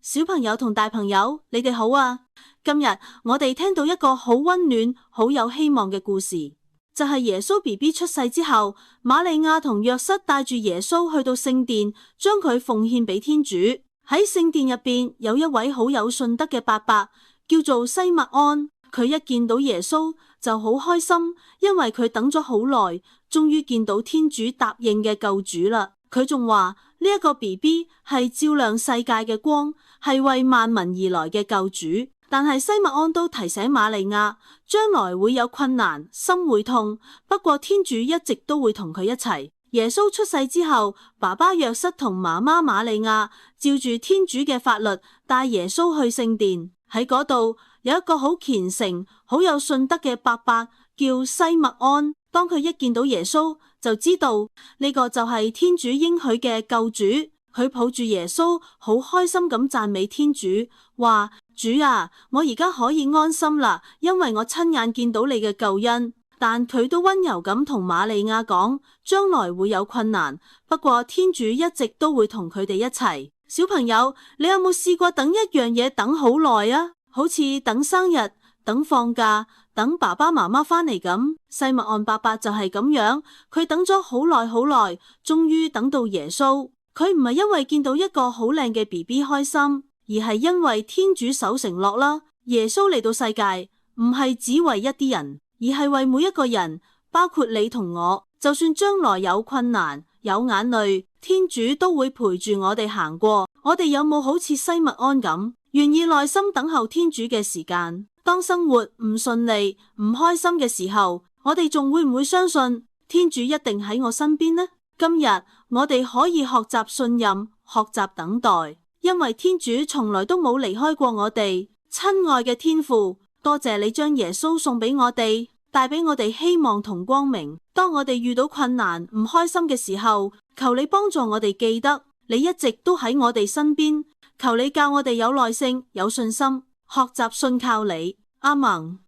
小朋友同大朋友，你哋好啊！今日我哋聽到一個好溫暖、好有希望嘅故事，就係耶穌 BB 出世之後，瑪利亞同約瑟帶住耶穌去到聖殿，將佢奉獻俾天主。喺聖殿入邊有一位好有信德嘅伯伯，叫做西默安。佢一見到耶穌就好開心，因為佢等咗好耐，終於見到天主答應嘅救主啦。佢仲話呢一個 BB 係照亮世界嘅光，係為萬民而來嘅救主。但係西默安都提醒瑪利亞，將來會有困難，心會痛，不過天主一直都會同佢一齊。耶穌出世之後，爸爸約瑟同媽媽瑪利亞照住天主嘅法律帶耶穌去聖殿。喺嗰度有一個好虔誠、好有信德嘅伯伯叫西默安。當佢一見到耶穌，就知道呢個就係天主應許嘅救主。佢抱住耶穌，好開心咁讚美天主，話：主啊，我而家可以安心啦，因為我親眼見到你嘅救恩。但佢都溫柔咁同瑪利亞講，將來會有困難，不過天主一直都會同佢哋一齊。小朋友，你有冇試過等一樣嘢等好耐啊？好似等生日、等放假、等爸爸媽媽返嚟咁。西默安伯伯就係咁樣，佢等咗好耐好耐，終於等到耶穌。佢唔係因為見到一個好靚嘅 BB 開心，而係因為天主守承諾啦。耶穌嚟到世界，唔係只為一啲人，而係為每一個人，包括你同我。就算將來有困難、有眼淚，天主都會陪住我哋行過。我哋有冇好似西默安咁，願意耐心等候天主嘅時間？當生活唔順利、唔開心嘅時候，我哋仲會唔會相信天主一定喺我身邊呢？今日我哋可以學習信任，學習等待，因為天主從來都冇離開過我哋。親愛嘅天父，多謝你將耶穌送俾我哋，帶俾我哋希望同光明。當我哋遇到困難、唔開心嘅時候，求你幫助我哋記得，你一直都喺我哋身邊。求你教我哋有耐性、有信心，學習信靠你。阿們。